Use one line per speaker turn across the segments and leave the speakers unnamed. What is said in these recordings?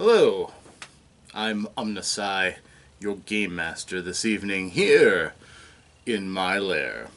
Hello, I'm OmnusI, your game master this evening here in my lair.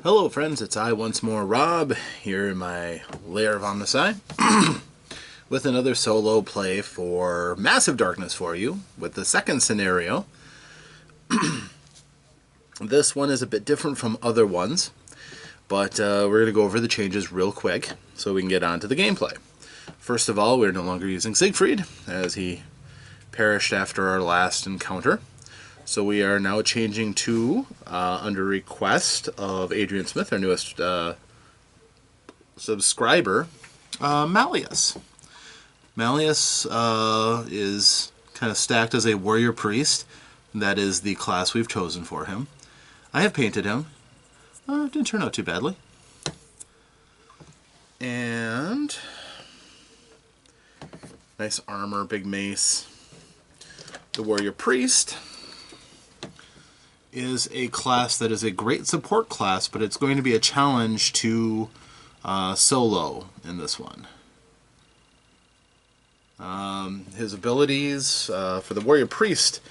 Hello friends, it's I once more, Rob, here in my Lair of OmnusI, with another solo play for Massive Darkness for you, with the second scenario. This one is a bit different from other ones, but we're going to go over the changes real quick so we can get on to the gameplay. First of all, we're no longer using Siegfried, as he perished after our last encounter. So we are now changing to, under request of Adrian Smith, our newest subscriber, Malleus. Malleus is kind of stacked as a warrior priest. That is the class we've chosen for him. I have painted him. It didn't turn out too badly. And nice armor, big mace. The warrior priest is a class that is a great support class, but it's going to be a challenge to solo in this one. His abilities for the warrior priest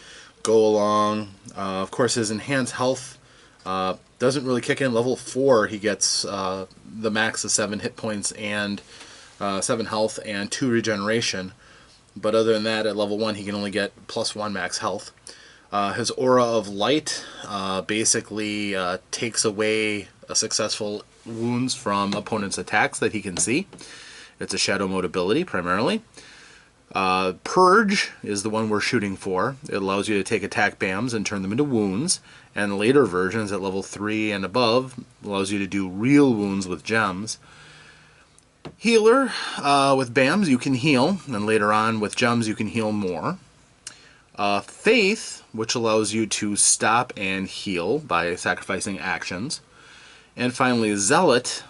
go along. Of course, his enhanced health doesn't really kick in. Level 4, he gets the max of 7 hit points and 7 health and 2 regeneration. But other than that, at level 1, he can only get +1 max health. His aura of light basically takes away successful wounds from opponents' attacks that he can see. It's a shadow mode ability primarily. Purge is the one we're shooting for. It allows you to take attack BAMs and turn them into wounds. And later versions at level 3 and above allows you to do real wounds with gems. Healer, with BAMs you can heal, and later on with gems you can heal more. Faith, which allows you to stop and heal by sacrificing actions. And finally, Zealot,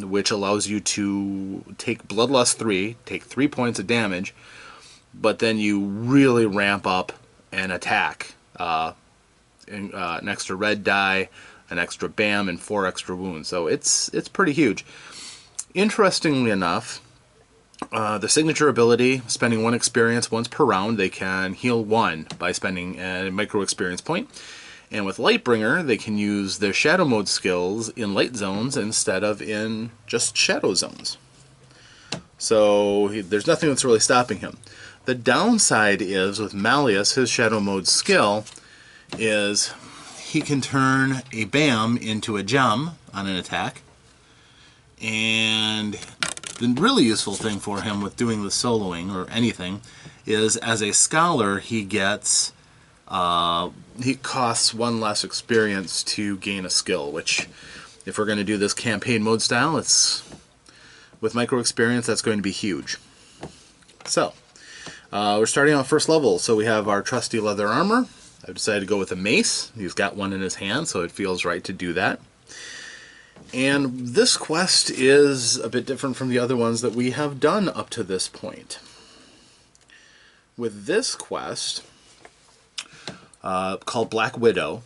which allows you to take Bloodlust 3, take 3 points of damage, but then you really ramp up an attack. An extra red die, an extra BAM, and 4 extra wounds. So it's pretty huge. Interestingly enough, the signature ability, spending 1 experience once per round, they can heal 1 by spending a micro experience point. And with Lightbringer, they can use their shadow mode skills in light zones instead of in just shadow zones. So there's nothing that's really stopping him. The downside is with Malleus, his shadow mode skill is he can turn a BAM into a gem on an attack. And the really useful thing for him with doing the soloing or anything is as a scholar he gets he costs 1 less experience to gain a skill, which if we're going to do this campaign mode style, it's with micro experience that's going to be huge. So we're starting on first level, so we have our trusty leather armor. I've decided to go with a mace. He's got one in his hand, so it feels right to do that. And this quest is a bit different from the other ones that we have done up to this point. With this quest, called Black Widow,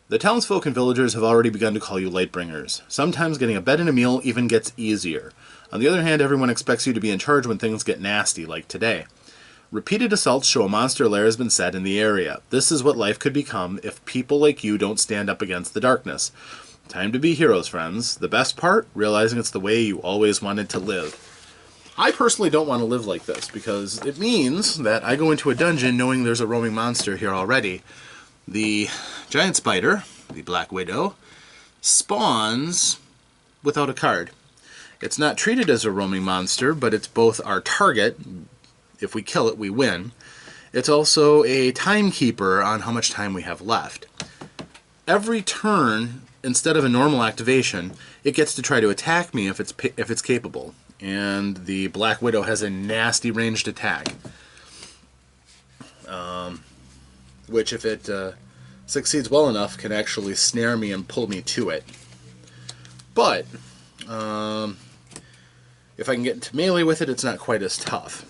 the townsfolk and villagers have already begun to call you Lightbringers. Sometimes getting a bed and a meal even gets easier. On the other hand, everyone expects you to be in charge when things get nasty, like today. Repeated assaults show a monster lair has been set in the area. This is what life could become if people like you don't stand up against the darkness. Time to be heroes, friends. The best part? Realizing it's the way you always wanted to live. I personally don't want to live like this, because it means that I go into a dungeon knowing there's a roaming monster here already. The giant spider, the Black Widow, spawns without a card. It's not treated as a roaming monster, but it's both our target. If we kill it, we win. It's also a timekeeper on how much time we have left. Every turn, instead of a normal activation, it gets to try to attack me if it's capable. And the Black Widow has a nasty ranged attack, which, if it succeeds well enough, can actually snare me and pull me to it. But if I can get into melee with it, it's not quite as tough.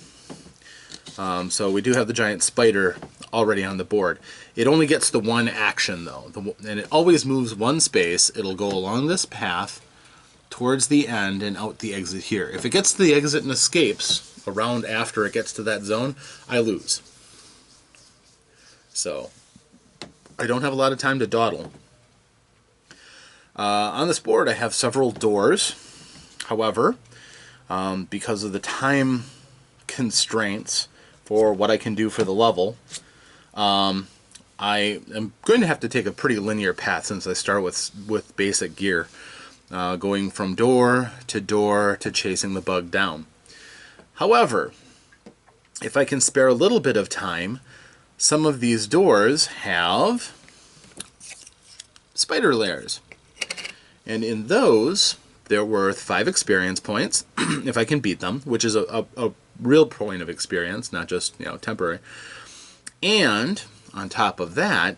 So we do have the giant spider already on the board. It only gets the one action, though, and it always moves one space. It'll go along this path towards the end and out the exit here. If it gets to the exit and escapes a round after it gets to that zone, I lose. So I don't have a lot of time to dawdle. On this board I have several doors. However, because of the time constraints for what I can do for the level, I am going to have to take a pretty linear path since I start with basic gear. Going from door to chasing the bug down. However, if I can spare a little bit of time, some of these doors have spider lairs. And in those, they're worth 5 experience points, if I can beat them, which is a real point of experience, not just, temporary. And on top of that,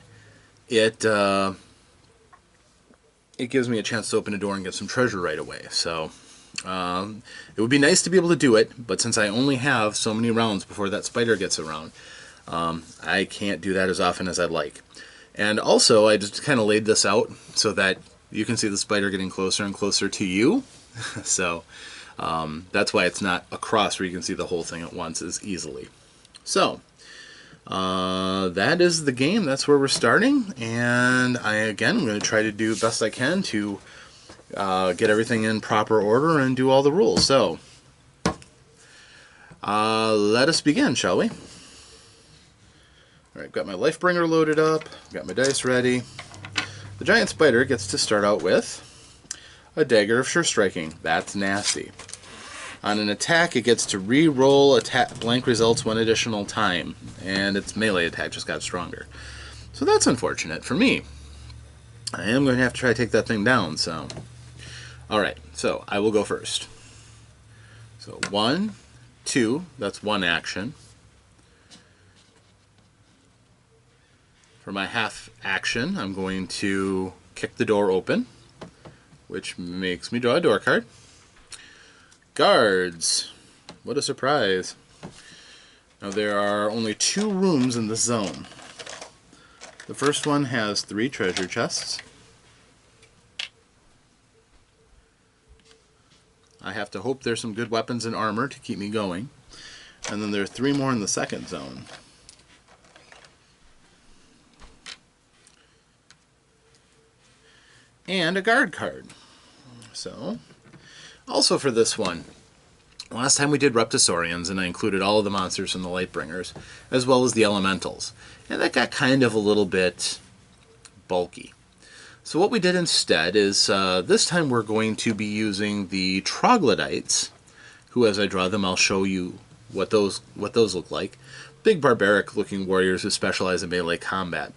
it gives me a chance to open a door and get some treasure right away. So it would be nice to be able to do it, but since I only have so many rounds before that spider gets around, I can't do that as often as I'd like. And also, I just kind of laid this out so that you can see the spider getting closer and closer to you. So that's why it's not across where you can see the whole thing at once as easily. So that is the game. That's where we're starting, and I'm going to try to do best I can to get everything in proper order and do all the rules. So let us begin, shall we? Alright, got my Lifebringer loaded up, got my dice ready. The giant spider gets to start out with a Dagger of Sure Striking. That's nasty. On an attack, it gets to re-roll blank results one additional time, and its melee attack just got stronger. So that's unfortunate for me. I am going to have to try to take that thing down, so... Alright, so I will go first. So 1, 2, that's one action. For my half action, I'm going to kick the door open, which makes me draw a door card. Guards. What a surprise. Now there are only 2 rooms in this zone. The first one has 3 treasure chests. I have to hope there's some good weapons and armor to keep me going. And then there are 3 more in the second zone. And a guard card. So, also for this one, last time we did Reptosaurians, and I included all of the monsters from the Lightbringers, as well as the Elementals. And that got kind of a little bit bulky. So what we did instead is, this time we're going to be using the Troglodytes, who, as I draw them, I'll show you what those look like. Big barbaric looking warriors who specialize in melee combat.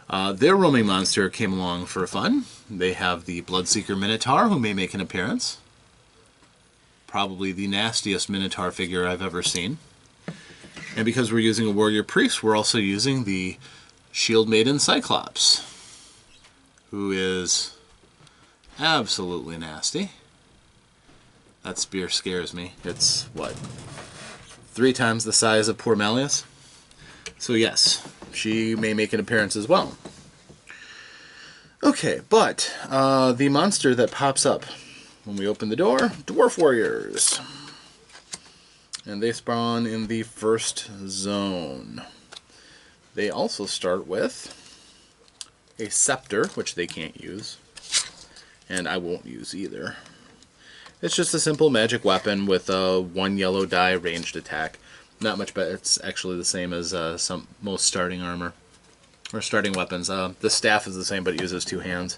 Their roaming monster came along for fun. They have the Bloodseeker Minotaur, who may make an appearance. Probably the nastiest Minotaur figure I've ever seen. And because we're using a warrior priest, we're also using the Shield Maiden Cyclops, who is absolutely nasty. That spear scares me. It's, what, 3 times the size of poor Malleus? So yes, she may make an appearance as well. Okay, but the monster that pops up when we open the door, Dwarf Warriors. And they spawn in the first zone. They also start with a scepter, which they can't use, and I won't use either. It's just a simple magic weapon with a 1 yellow die ranged attack. Not much better. It's actually the same as most starting armor. Or starting weapons. The staff is the same, but it uses 2 hands.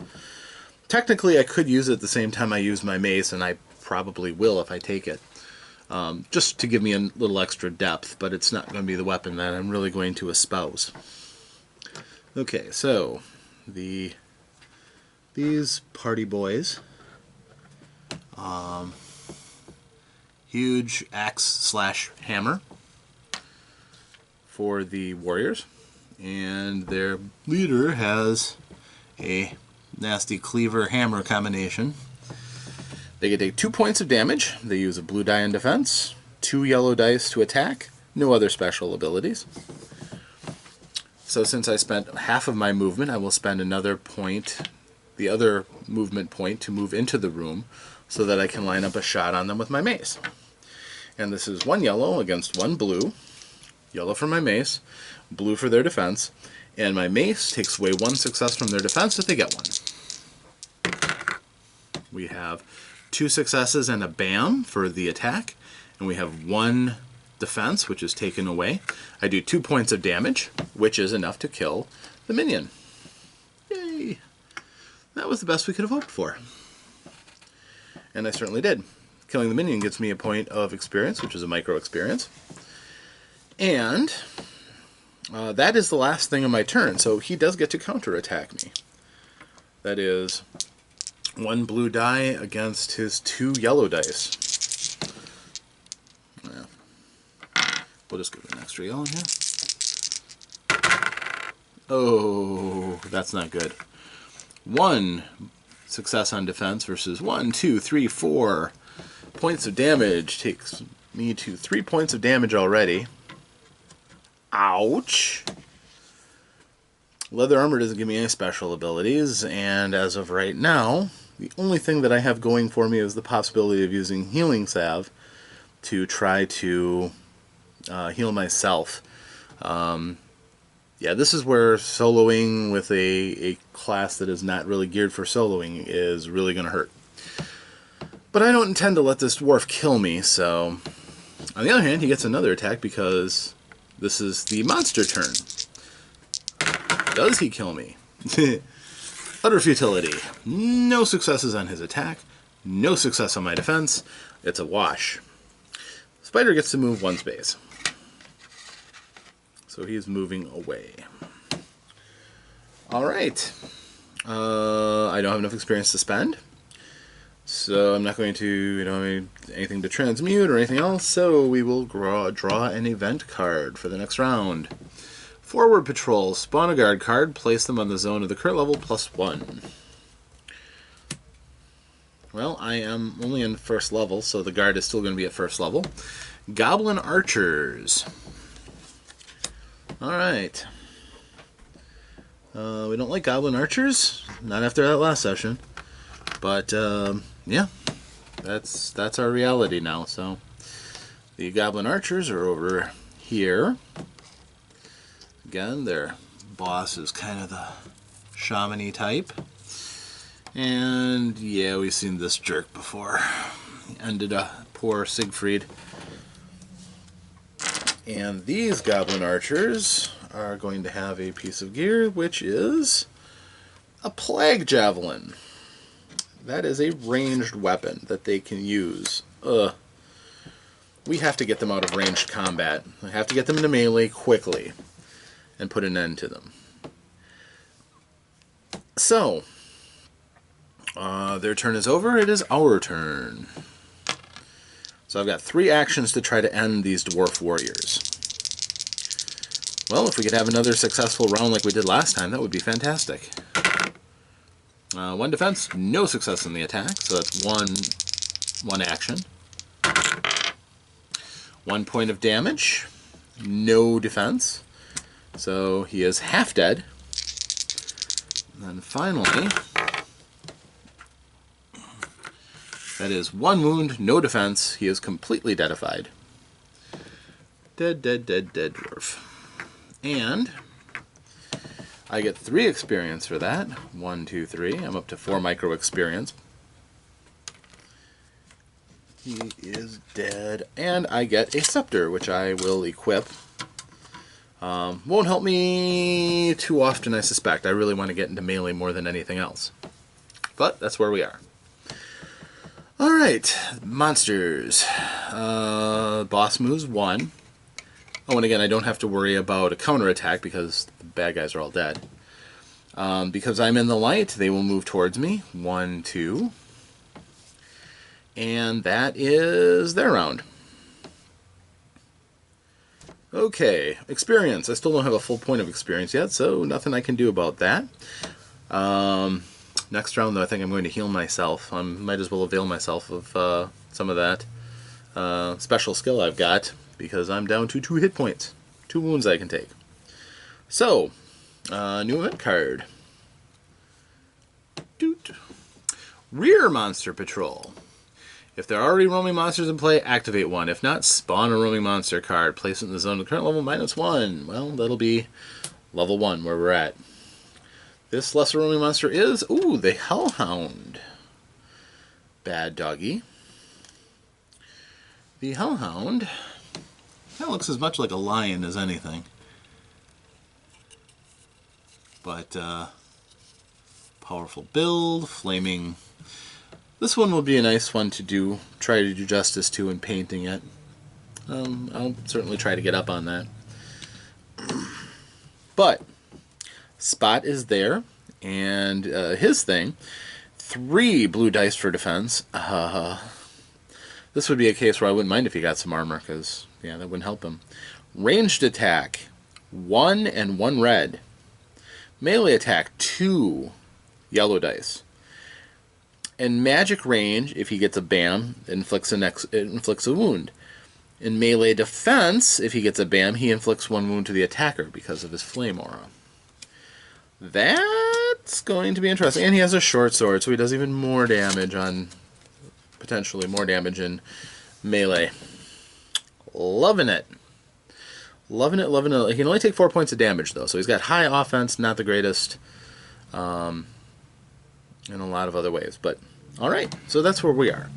Technically, I could use it at the same time I use my mace, and I probably will if I take it. Just to give me a little extra depth, but it's not going to be the weapon that I'm really going to espouse. Okay, so these party boys, huge axe/hammer for the warriors, and their leader has a nasty cleaver hammer combination. They can take 2 points of damage. They use a blue die in defense, 2 yellow dice to attack, no other special abilities. So since I spent half of my movement, I will spend another point, the other movement point, to move into the room so that I can line up a shot on them with my mace. And this is 1 yellow against 1 blue. Yellow for my mace, blue for their defense, and my mace takes away 1 success from their defense if they get one. We have 2 successes and a bam for the attack, and we have 1 defense, which is taken away. I do 2 points of damage, which is enough to kill the minion. Yay! That was the best we could have hoped for. And I certainly did. Killing the minion gives me a point of experience, which is a micro experience. And that is the last thing of my turn, so he does get to counterattack me. That is 1 blue die against his 2 yellow dice. Yeah. We'll just give it an extra yellow here. Oh, that's not good. 1 success on defense versus 1, 2, 3, 4 points of damage. Takes me to 3 points of damage already. Ouch! Leather armor doesn't give me any special abilities, and as of right now, the only thing that I have going for me is the possibility of using healing salve to try to heal myself. Yeah, this is where soloing with a class that is not really geared for soloing is really going to hurt. But I don't intend to let this dwarf kill me, so... On the other hand, he gets another attack because this is the monster turn. Does he kill me? Utter futility. No successes on his attack. No success on my defense. It's a wash. Spider gets to move 1 space. So he's moving away. Alright. I don't have enough experience to spend. So I'm not going to, anything to transmute or anything else, so we will draw an event card for the next round. Forward patrol, spawn a guard card, place them on the zone of the current level +1. Well, I am only in 1st level, so the guard is still going to be at 1st level. Goblin archers. Alright. We don't like goblin archers, not after that last session. But, yeah, that's our reality now. So the goblin archers are over here. Again, their boss is kind of the shaman-y type. And, yeah, we've seen this jerk before. He ended a poor Siegfried. And these goblin archers are going to have a piece of gear, which is a plague javelin. That is a ranged weapon that they can use. We have to get them out of ranged combat. We have to get them into melee quickly and put an end to them. So, their turn is over. It is our turn. So I've got 3 actions to try to end these dwarf warriors. Well, if we could have another successful round like we did last time, that would be fantastic. 1 defense, no success in the attack, so that's one action. 1 point of damage, no defense, so he is half dead. And then finally, that is 1 wound, no defense, he is completely deadified. Dead, dead, dead, dead dwarf. And I get 3 experience for that. 1, 2, 3. I'm up to 4 micro experience. He is dead. And I get a scepter, which I will equip. Won't help me too often, I suspect. I really want to get into melee more than anything else. But that's where we are. Alright, monsters. Boss moves 1. Oh, and again, I don't have to worry about a counterattack because the bad guys are all dead. Because I'm in the light, they will move towards me. 1, 2. And that is their round. Okay, experience. I still don't have a full point of experience yet, so nothing I can do about that. Next round, though, I think I'm going to heal myself. I might as well avail myself of some of that special skill I've got, because I'm down to 2 hit points. 2 wounds I can take. So, new event card. Doot. Rear Monster Patrol. If there are already roaming monsters in play, activate one. If not, spawn a roaming monster card. Place it in the zone of the current level -1. Well, that'll be level 1 where we're at. This lesser roaming monster is, ooh, the Hellhound. Bad doggy. The Hellhound, that looks as much like a lion as anything. But, powerful build, flaming. This one will be a nice one to try to do justice to in painting it. I'll certainly try to get up on that. But Spot is there, and his thing, 3 blue dice for defense. This would be a case where I wouldn't mind if he got some armor, because, yeah, that wouldn't help him. Ranged attack, 1 and 1 red. Melee attack, 2 yellow dice. In magic range, if he gets a BAM, it inflicts a wound. In melee defense, if he gets a BAM, he inflicts 1 wound to the attacker because of his flame aura. That's going to be interesting. And he has a short sword, so he does even more damage on... potentially more damage in melee. Loving it. Loving it, loving it. He can only take 4 points of damage, though, so he's got high offense, not the greatest... in a lot of other ways, but alright, so that's where we are.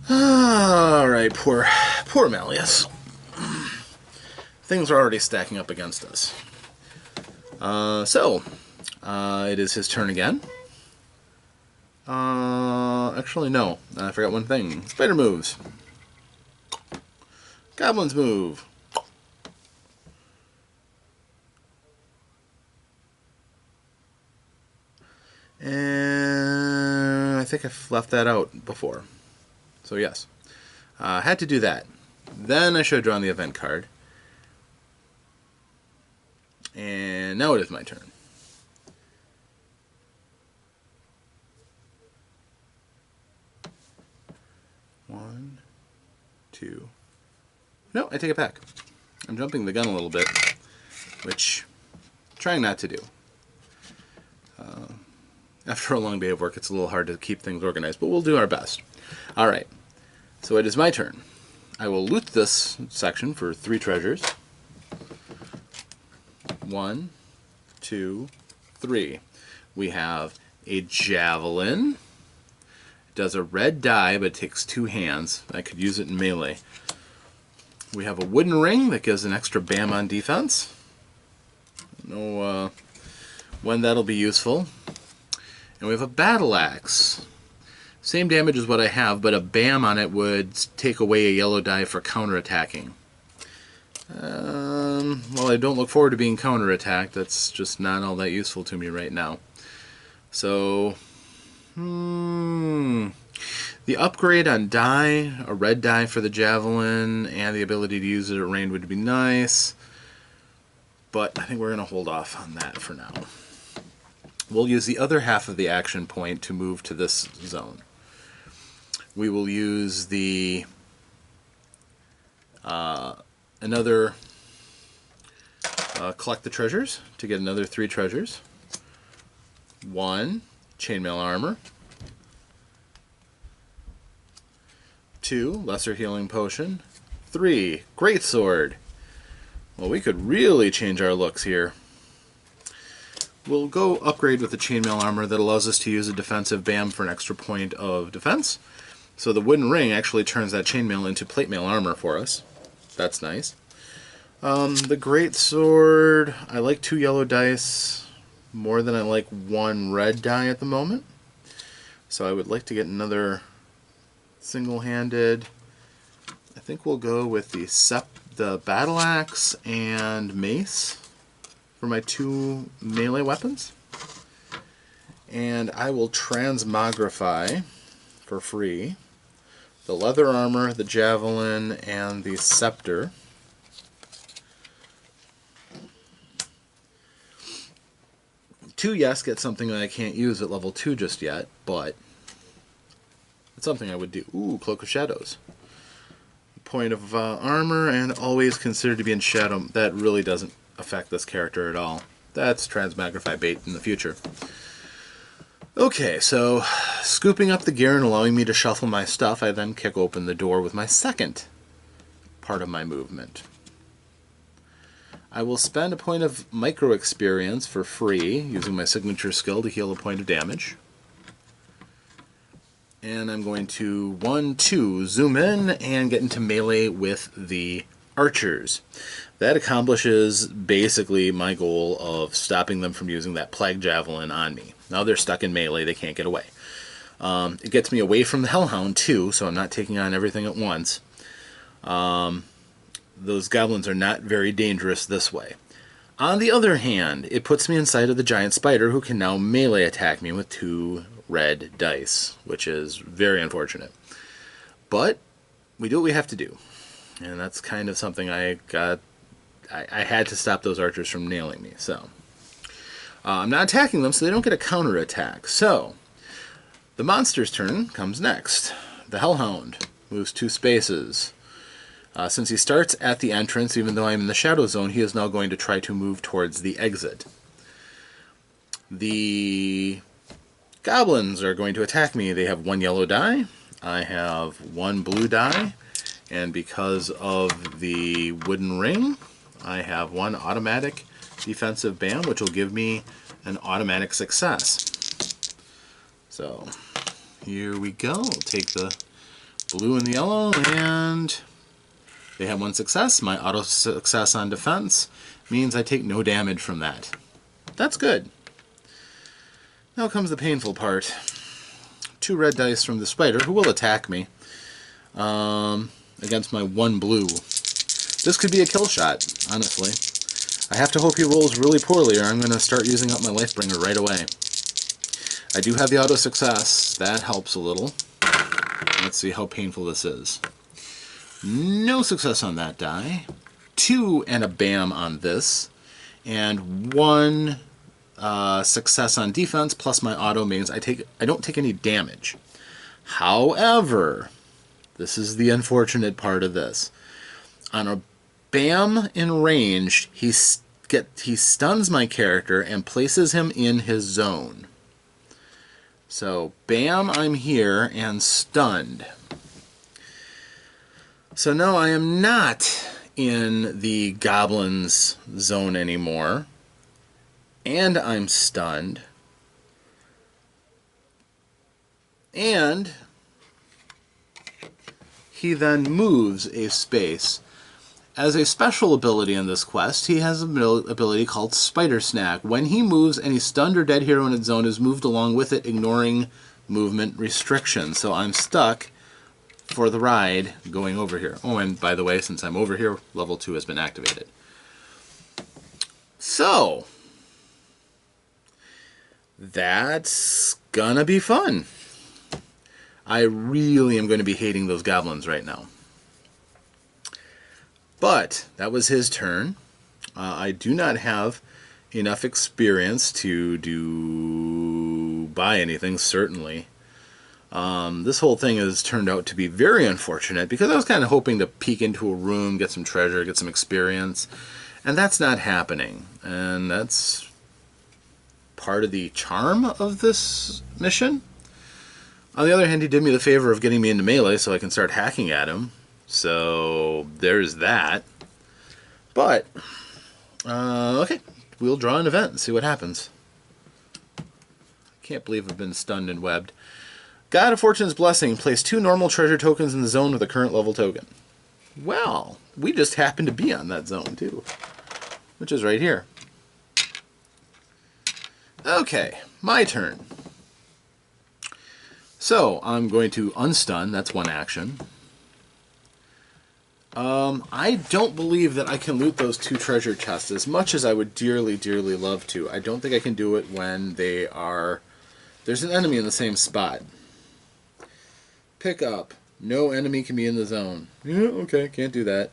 Alright, poor Malleus. Things are already stacking up against us. It is his turn again. Actually, no. I forgot one thing. Spider moves. Goblins move. And I think I've left that out before. So yes. Had to do that. Then I should have drawn the event card. And now it is my turn. One, 2. No, I take it back. I'm jumping the gun a little bit, which I'm trying not to do. After a long day of work, it's a little hard to keep things organized, but we'll do our best. Alright, so it is my turn. I will loot this section for 3 treasures. 1, 2, 3. We have a javelin. It does a red die, but it takes 2 hands. I could use it in melee. We have a wooden ring that gives an extra BAM on defense. I don't know when that'll be useful. And we have a battle axe. Same damage as what I have, but a BAM on it would take away a yellow die for counterattacking. Well, I don't look forward to being counterattacked. That's just not all that useful to me right now. So, the upgrade on die, a red die for the javelin, and the ability to use it at range would be nice. But I think we're going to hold off on that for now. We'll use the other half of the action point to move to this zone. We will use the collect the treasures to get another 3 treasures. 1, chainmail armor. 2, lesser healing potion. 3, greatsword. Well, we could really change our looks here. We'll go upgrade with the chainmail armor that allows us to use a defensive BAM for an extra point of defense. So the wooden ring actually turns that chainmail into plate mail armor for us. That's nice. The great sword, I like 2 yellow dice more than I like 1 red die at the moment. So I would like to get another single-handed. I think we'll go with the battle axe and mace for my 2 melee weapons. And I will transmogrify for free the leather armor, the javelin, and the scepter. Yes, get something that I can't use at level 2 just yet, but it's something I would do. Ooh, Cloak of Shadows. Point of armor, and always considered to be in shadow. That really doesn't affect this character at all. That's transmagrify bait in the future. Okay, so scooping up the gear and allowing me to shuffle my stuff, I then kick open the door with my second part of my movement. I will spend a point of micro experience for free, using my signature skill to heal a point of damage. And I'm going to 1, 2, zoom in and get into melee with the archers. That accomplishes basically my goal of stopping them from using that plague javelin on me. Now they're stuck in melee, they can't get away. It gets me away from the Hellhound too, so I'm not taking on everything at once. Those goblins are not very dangerous this way. On the other hand, it puts me inside of the giant spider, who can now melee attack me with 2 red dice, which is very unfortunate. But we do what we have to do, and that's kind of something I had to stop those archers from nailing me. So I'm not attacking them, so they don't get a counter attack. So the monster's turn comes next. The Hellhound moves 2 spaces. Since he starts at the entrance, even though I'm in the shadow zone, he is now going to try to move towards the exit. The goblins are going to attack me. They have 1 yellow die. I have 1 blue die. And because of the wooden ring, I have 1 automatic defensive bam, which will give me an automatic success. So here we go. I'll take the blue and the yellow, and they have 1 success. My auto success on defense means I take no damage from that. That's good. Now comes the painful part. 2 red dice from the spider, who will attack me against my 1 blue. This could be a kill shot, honestly. I have to hope he rolls really poorly, or I'm going to start using up my Lifebringer right away. I do have the auto success. That helps a little. Let's see how painful this is. No success on that die. 2 and a bam on this. And 1 success on defense, plus my auto means I don't take any damage. However, this is the unfortunate part of this. On a bam in range, he stuns my character and places him in his zone. So bam, I'm here and stunned. So no, I am not in the goblins zone anymore, and I'm stunned, and he then moves a space. As a special ability in this quest, he has an ability called Spider Snack. When he moves, any stunned or dead hero in its zone is moved along with it, ignoring movement restrictions. So I'm stuck for the ride going over here. Oh, and by the way, since I'm over here, level 2 has been activated. So that's gonna be fun. I really am going to be hating those goblins right now. But that was his turn. I do not have enough experience to buy anything, certainly. This whole thing has turned out to be very unfortunate, because I was kind of hoping to peek into a room, get some treasure, get some experience, and that's not happening. And that's part of the charm of this mission. On the other hand, he did me the favor of getting me into melee so I can start hacking at him. So there's that. But, okay, we'll draw an event and see what happens. I can't believe I've been stunned and webbed. God of Fortune's Blessing. Place 2 normal treasure tokens in the zone with a current level token. Well, we just happen to be on that zone, too. Which is right here. Okay, my turn. So, I'm going to unstun. That's one action. I don't believe that I can loot those 2 treasure chests as much as I would dearly, dearly love to. I don't think I can do it when they are... There's an enemy in the same spot. Pick up. No enemy can be in the zone. Yeah, okay, can't do that.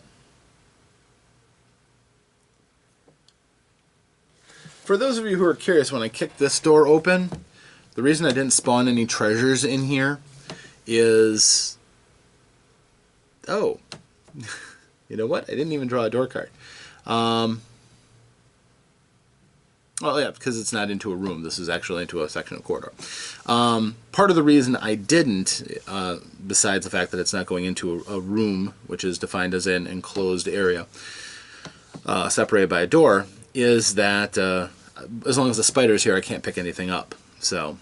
For those of you who are curious, when I kicked this door open, the reason I didn't spawn any treasures in here is... Oh. You know what? I didn't even draw a door card. Well, yeah, because it's not into a room. This is actually into a section of corridor. Part of the reason I didn't, besides the fact that it's not going into a room, which is defined as an enclosed area, separated by a door, is that as long as the spider's here, I can't pick anything up. So,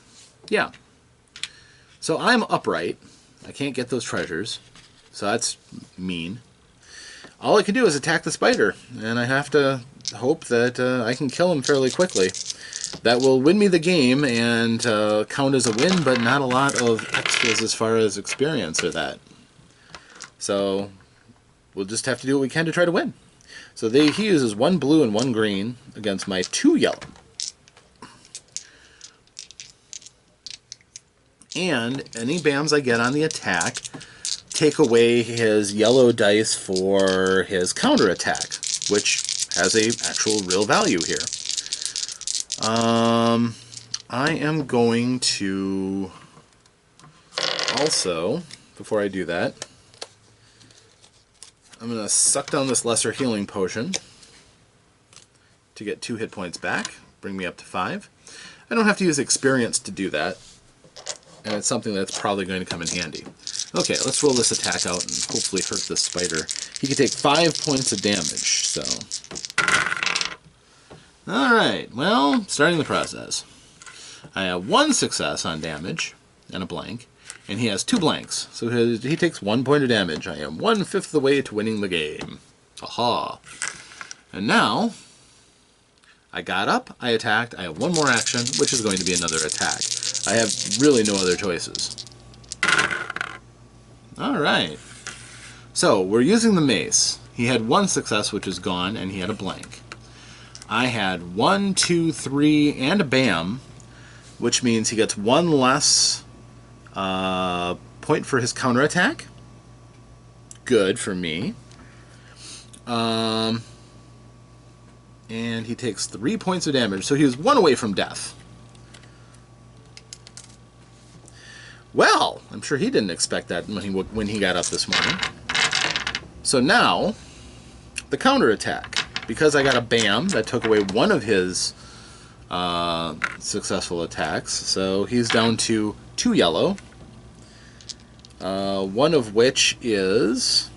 yeah. So I'm upright. I can't get those treasures. So that's mean. All I can do is attack the spider, and I have to hope that I can kill him fairly quickly. That will win me the game and count as a win, but not a lot of extras as far as experience or that. So we'll just have to do what we can to try to win. So he uses 1 blue and 1 green against my 2 yellow. And any BAMs I get on the attack take away his yellow dice for his counterattack, which has a actual real value here. I am going to also, before I do that, I'm going to suck down this lesser healing potion to get 2 hit points back, bring me up to 5. I don't have to use experience to do that, and it's something that's probably going to come in handy. Okay, let's roll this attack out and hopefully hurt this spider. He can take 5 points of damage, so... Alright, well, starting the process. I have 1 success on damage, and a blank, and he has 2 blanks, so he takes 1 point of damage. I am 1/5 of the way to winning the game. Aha! And now, I got up, I attacked, I have 1 more action, which is going to be another attack. I have really no other choices. Alright. So, we're using the mace. He had 1 success, which is gone, and he had a blank. I had 1, 2, 3, and a BAM, which means he gets 1 less point for his counterattack. Good for me. And he takes 3 points of damage, so he was 1 away from death. Well, I'm sure he didn't expect that when he got up this morning. So now, the counterattack. Because I got a BAM, that took away 1 of his successful attacks. So he's down to 2 yellow. 1 of which is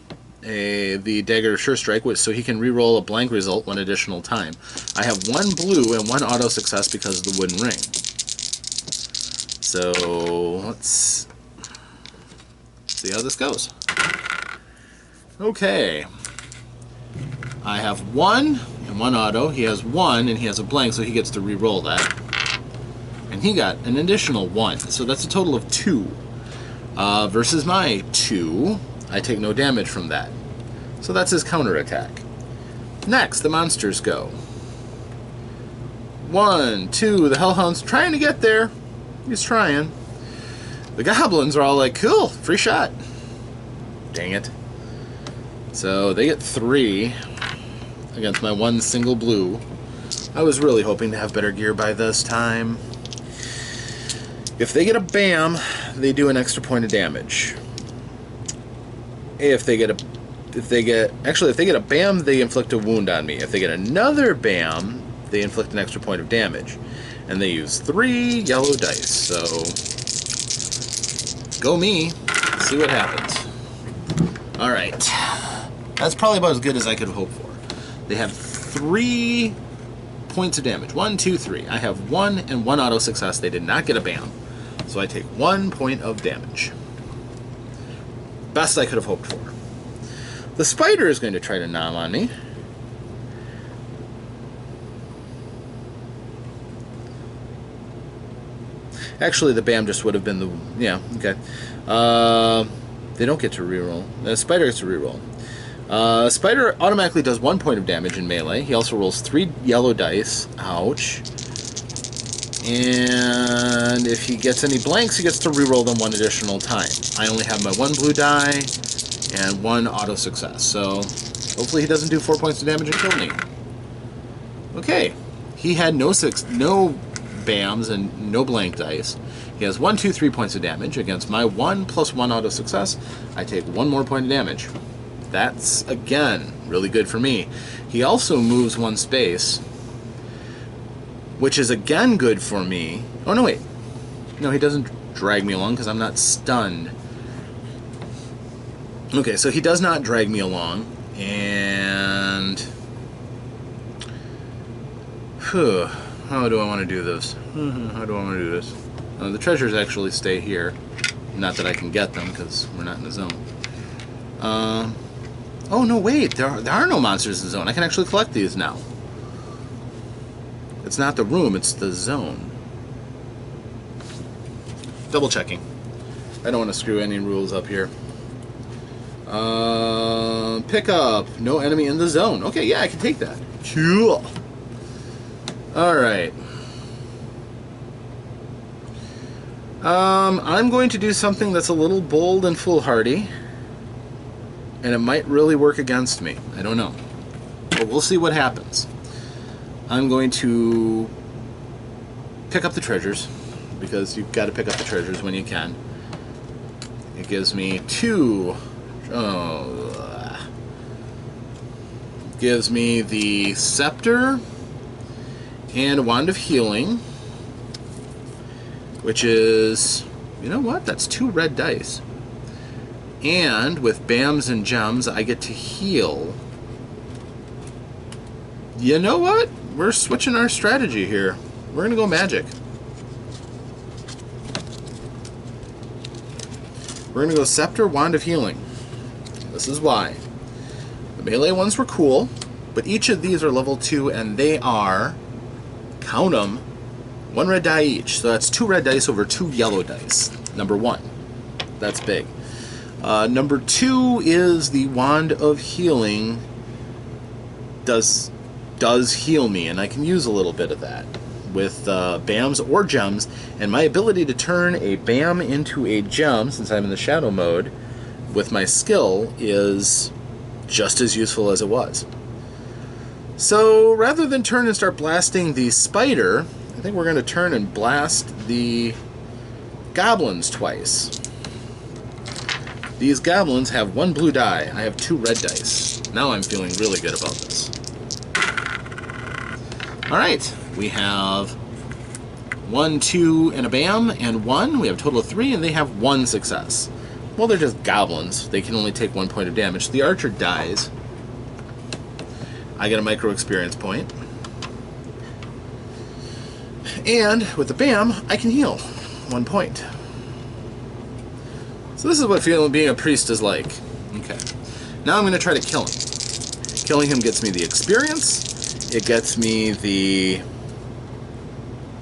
the Dagger of Sure Strike, so he can re-roll a blank result 1 additional time. I have 1 blue and 1 auto success because of the wooden ring. So let's see how this goes. Okay. I have 1 and 1 auto. He has 1 and he has a blank, so he gets to re-roll that. And he got an additional 1, so that's a total of 2. Versus my 2, I take no damage from that. So that's his counterattack. Next, the monsters go. 1, 2, the Hellhound's trying to get there. He's trying. The goblins are all like, cool, free shot. Dang it. So they get 3 against my 1 single blue. I was really hoping to have better gear by this time. If they get a BAM, they do an extra point of damage. If they get a BAM, they inflict a wound on me. If they get another BAM, they inflict an extra point of damage. And they use 3 yellow dice, so go me. See what happens. Alright. That's probably about as good as I could hope for. They have 3 points of damage. 1, 2, 3. I have 1 and 1 auto success. They did not get a BAM. So I take 1 point of damage. Best I could have hoped for. The spider is going to try to nom on me. Actually, the BAM just would have been the... Yeah, okay. They don't get to reroll. The spider gets to reroll. Spider automatically does 1 point of damage in melee. He also rolls 3 yellow dice. Ouch. And if he gets any blanks, he gets to reroll them 1 additional time. I only have my 1 blue die and 1 auto success. So hopefully he doesn't do 4 points of damage and kill me. Okay. He had no BAMs and no blank dice. He has 1, 2, 3 points of damage against my 1 plus 1 auto success. I take 1 more point of damage. That's, again, really good for me. He also moves 1 space, which is again good for me. Oh, no, wait. No, he doesn't drag me along because I'm not stunned. Okay, so he does not drag me along, and... How do I want to do this? How do I want to do this? The treasures actually stay here. Not that I can get them, because we're not in the zone. Oh, no, wait. There are no monsters in the zone. I can actually collect these now. It's not the room, it's the zone. Double checking. I don't want to screw any rules up here. Pick up. No enemy in the zone. Okay, yeah, I can take that. Cool. Alright. I'm going to do something that's a little bold and foolhardy. And it might really work against me. I don't know. But we'll see what happens. I'm going to pick up the treasures, because you've got to pick up the treasures when you can. It gives me 2. Gives me the scepter and a wand of healing, which is, you know what? That's 2 red dice. And with BAMs and gems, I get to heal. You know what? We're switching our strategy here. We're gonna go magic. We're gonna go scepter, wand of healing. This is why. The melee ones were cool, but each of these are level 2, and they are, count them, 1 red die each. So that's 2 red dice over 2 yellow dice. Number 1. That's big. Number 2 is the wand of healing. Does heal me, and I can use a little bit of that with BAMs or gems, and my ability to turn a BAM into a gem, since I'm in the shadow mode, with my skill is just as useful as it was. So rather than turn and start blasting the spider, I think we're going to turn and blast the goblins twice. These goblins have 1 blue die. I have 2 red dice. Now I'm feeling really good about this. Alright, we have 1, 2, and a BAM, and 1. We have a total of 3, and they have 1 success. Well, they're just goblins. They can only take 1 point of damage. The archer dies. I get a micro experience point. And with the BAM, I can heal 1 point. So this is what being a priest is like. Okay. Now I'm going to try to kill him. Killing him gets me the experience. It gets me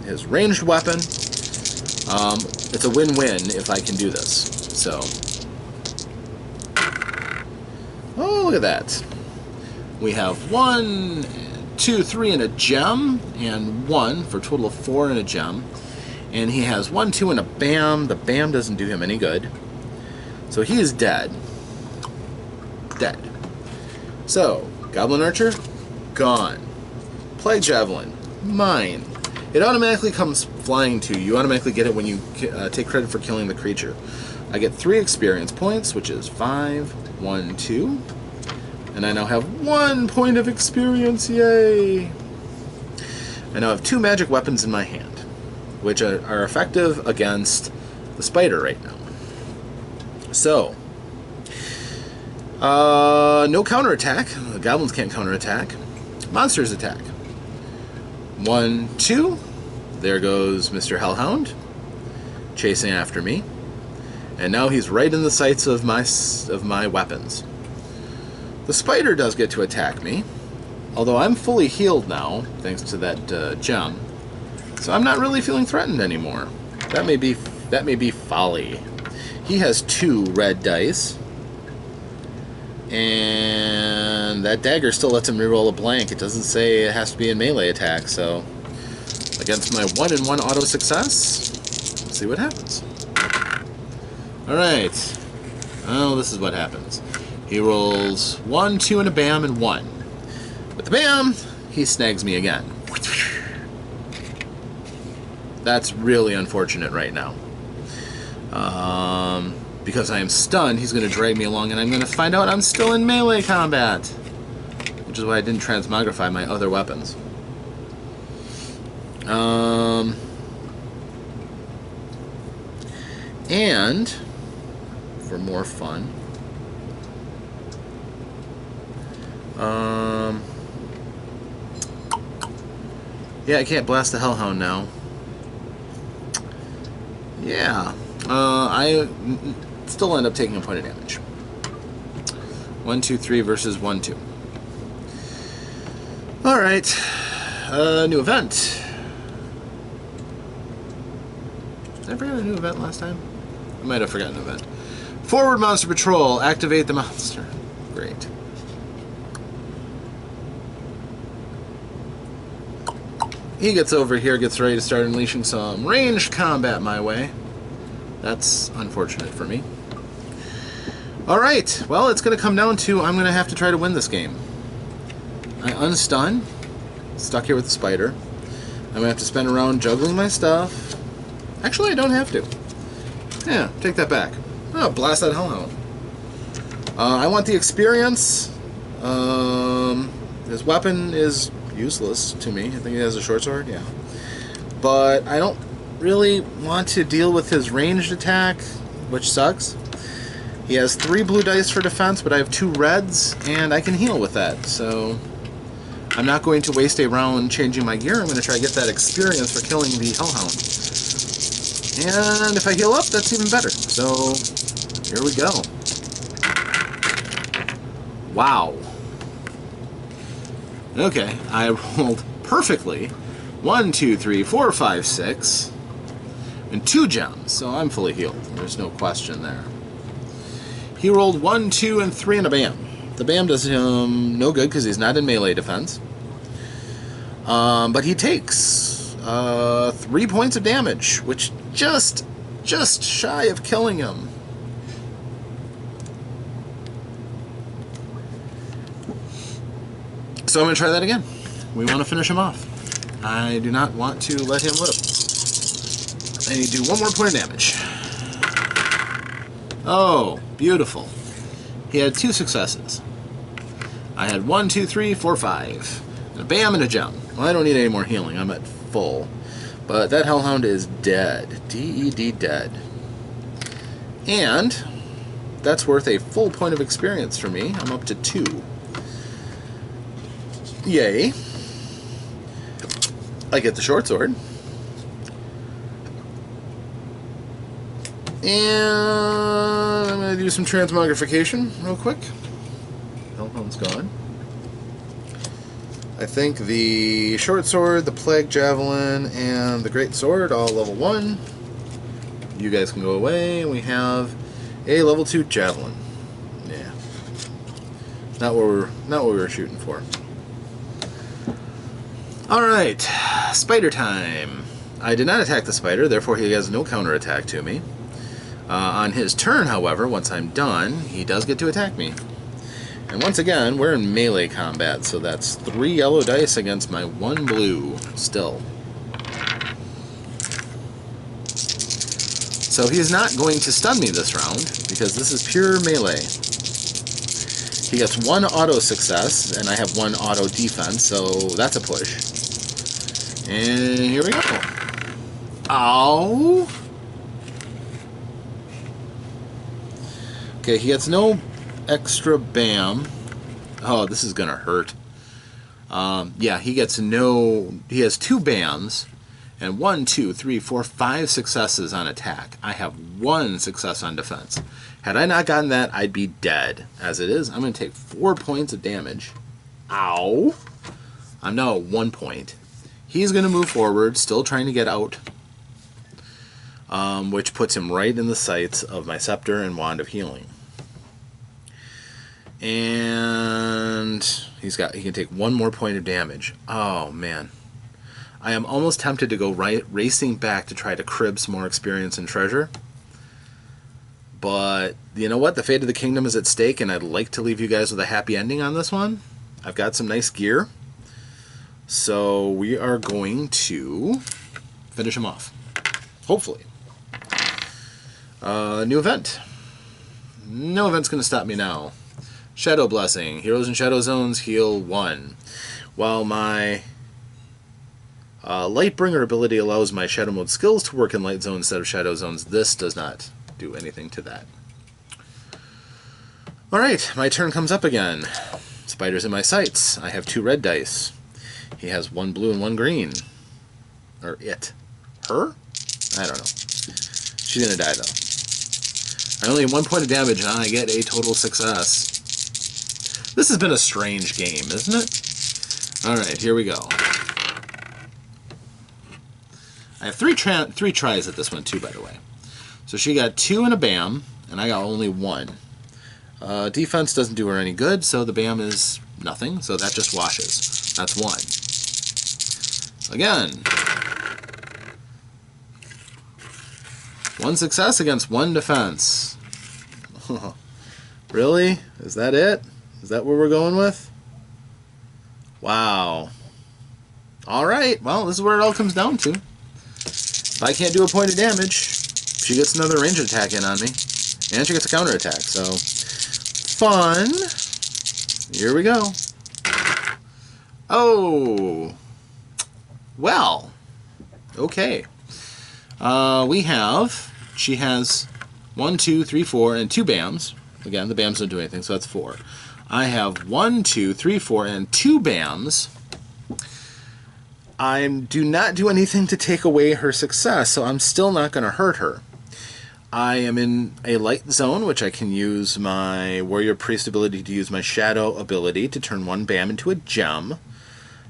his ranged weapon. It's a win-win if I can do this. So, oh, look at that. We have 1, 2, 3, and a gem, and 1 for a total of 4 and a gem. And he has 1, 2, and a BAM. The BAM doesn't do him any good. So he is dead. Dead. So, Goblin Archer, gone. Plague Javelin, mine. It automatically comes flying to you. You automatically get it when you take credit for killing the creature. I get 3 experience points, which is 5, 1, 2. And I now have 1 point of experience, yay! I now have 2 magic weapons in my hand, which are effective against the spider right now. So, no counterattack. The goblins can't counterattack. Monsters attack. 1, 2. There goes Mr. Hellhound. chasing after me. And now he's right in the sights of my weapons. The spider does get to attack me, although I'm fully healed now, thanks to that gem. So I'm not really feeling threatened anymore. That may be folly. He has 2 red dice, and that dagger still lets him reroll a blank. It doesn't say it has to be in melee attack, so against my 1-in-1 auto success, let's see what happens. Alright. Oh, this is what happens. He rolls 1, 2, and a bam, and 1. With the bam, he snags me again. That's really unfortunate right now. Because I am stunned, he's going to drag me along, and I'm going to find out I'm still in melee combat. Which is why I didn't transmogrify my other weapons. And, for more fun, yeah, I can't blast the Hellhound now. Yeah, I still end up taking a point of damage. 1, 2, 3 versus 1, 2. Alright, new event. Did I forget a new event last time? I might have forgotten an event. Forward Monster Patrol, activate the monster. Great. He gets over here, gets ready to start unleashing some ranged combat my way. That's unfortunate for me. Alright, well, it's going to come down to I'm going to have to try to win this game. I unstun, stuck here with the spider. I'm going to have to spend a round juggling my stuff. Actually, I don't have to. Yeah, take that back. Oh, blast that Hellhound. I want the experience. His weapon is useless to me. I think he has a short sword, yeah. But I don't really want to deal with his ranged attack, which sucks. He has 3 blue dice for defense, but I have 2 reds, and I can heal with that, so I'm not going to waste a round changing my gear. I'm going to try to get that experience for killing the Hellhound. And if I heal up, that's even better. So, here we go. Wow. Okay, I rolled perfectly. 1, 2, 3, 4, 5, 6. And 2 gems, so I'm fully healed. There's no question there. He rolled 1, 2, and 3 and a bam. The bam does him no good because he's not in melee defense. But he takes 3 points of damage, which just shy of killing him. So I'm going to try that again. We want to finish him off. I do not want to let him live. I need to do 1 more point of damage. Oh, beautiful. He had 2 successes. I had 1, 2, 3, 4, 5. And a bam and a gem. Well, I don't need any more healing. I'm at full. But that Hellhound is dead. D-E-D dead. And that's worth a full point of experience for me. I'm up to 2. Yay. I get the short sword. And I'm going to do some transmogrification real quick. Hellhound's gone. I think the short sword, the plague javelin, and the great sword all level 1. You guys can go away, and we have a level 2 javelin. Yeah. Not what we were shooting for. Alright, spider time. I did not attack the spider, therefore he has no counterattack to me. On his turn, however, once I'm done, he does get to attack me. And once again, we're in melee combat, so that's 3 yellow dice against my 1 blue, still. So he's not going to stun me this round, because this is pure melee. He gets 1 auto success, and I have 1 auto defense, so that's a push. And here we go. Ow! Okay, he gets no extra bam. Oh, this is gonna hurt. Yeah, he gets no... He has 2 bams, And 1, 2, 3, 4, 5 successes on attack. I have 1 success on defense. Had I not gotten that, I'd be dead. As it is, I'm going to take 4 points of damage. Ow! I'm now at 1 point. He's going to move forward, still trying to get out, which puts him right in the sights of my Scepter and Wand of Healing. And he can take 1 more point of damage. Oh, man. I am almost tempted to go racing back to try to crib some more experience and treasure. But, you know what? The fate of the kingdom is at stake, and I'd like to leave you guys with a happy ending on this one. I've got some nice gear. So we are going to finish him off. Hopefully. New event. No event's going to stop me now. Shadow Blessing. Heroes in Shadow Zones heal 1. While my Lightbringer ability allows my Shadow Mode skills to work in Light Zones instead of Shadow Zones, this does not do anything to that. Alright, my turn comes up again. Spider's in my sights. I have 2 red dice. He has 1 blue and 1 green. Or it. Her? I don't know. She's gonna die, though. I only have 1 point of damage, and I get a total success. This has been a strange game, isn't it? Alright, here we go. I have three tries at this one, too, by the way. So she got 2 and a BAM, and I got only 1. Defense doesn't do her any good, so the BAM is nothing, so that just washes. That's 1. Again. 1 success against 1 defense. Really? Is that it? Is that what we're going with? Wow. Alright, well, this is where it all comes down to. If I can't do a point of damage, she gets another ranged attack in on me. And she gets a counterattack, so... fun! Here we go. Oh! Well. Okay. She has 1, 2, 3, 4, and 2 BAMs. Again, the BAMs don't do anything, so that's 4. I have 1, 2, 3, 4, and 2 BAMs. I do not do anything to take away her success, so I'm still not going to hurt her. I am in a light zone, which I can use my Warrior Priest ability to use my Shadow ability to turn 1 BAM into a gem,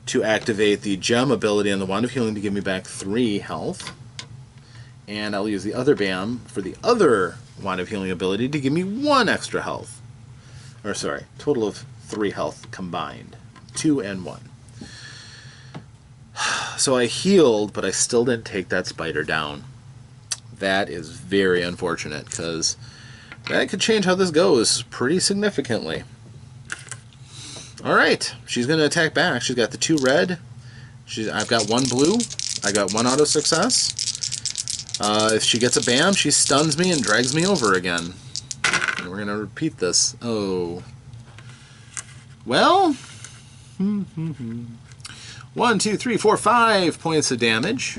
to activate the gem ability on the Wand of Healing to give me back 3 health. And I'll use the other BAM for the other Wand of Healing ability to give me 1 extra health. Or sorry, total of 3 health combined. 2 and 1. So I healed, but I still didn't take that spider down. That is very unfortunate, because that could change how this goes pretty significantly. Alright, she's going to attack back. She's got the 2 red. I've got 1 blue. I got 1 auto success. If she gets a BAM, she stuns me and drags me over again. And we're going to repeat this. Oh. Well. 1, 2, 3, 4, 5 points of damage.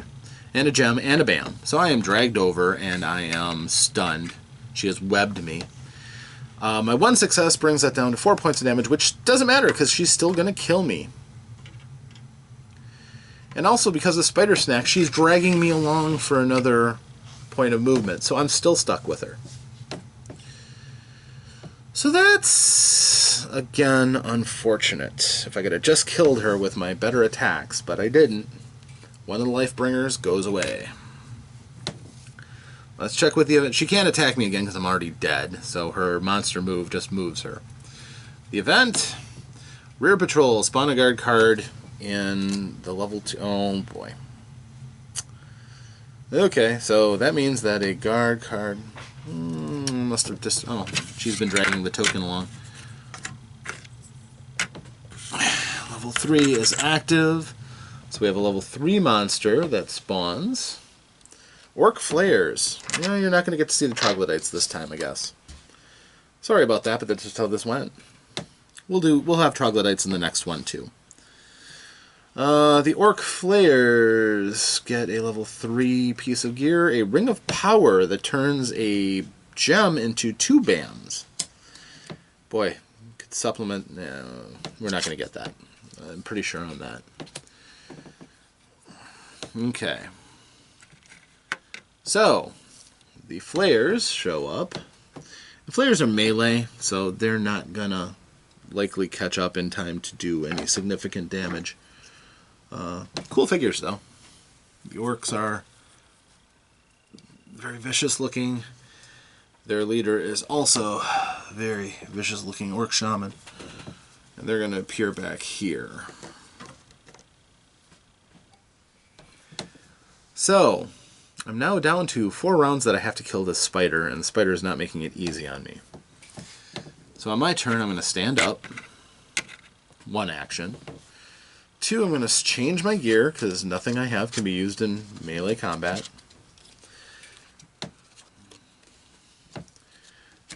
And a gem and a BAM. So I am dragged over and I am stunned. She has webbed me. My 1 success brings that down to 4 points of damage, which doesn't matter because she's still going to kill me. And also because of Spider Snack, she's dragging me along for another point of movement. So I'm still stuck with her. So that's, again, unfortunate. If I could have just killed her with my better attacks, but I didn't. One of the life bringers goes away. Let's check with the event. She can't attack me again because I'm already dead, so her monster move just moves her. The event, Rear Patrol, spawn a guard card in the level 2. Oh boy. Okay, so that means that a guard card must have just... oh, she's been dragging the token along. Level 3 is active. So we have a level 3 monster that spawns. Orc Flares. Yeah, you're not going to get to see the troglodytes this time, I guess. Sorry about that, but that's just how this went. We'll have troglodytes in the next one too. The Orc Flares get a level 3 piece of gear, a Ring of Power that turns a gem into 2 BAMs. Boy, could supplement. We're not going to get that. I'm pretty sure on that. Okay. So, the flares show up. The flares are melee, so they're not gonna likely catch up in time to do any significant damage. Cool figures, though. The orcs are very vicious looking. Their leader is also a very vicious looking orc shaman. And they're going to appear back here. So, I'm now down to 4 rounds that I have to kill this spider, and the spider is not making it easy on me. So on my turn, I'm going to stand up. 1 action. 2, I'm going to change my gear, because nothing I have can be used in melee combat.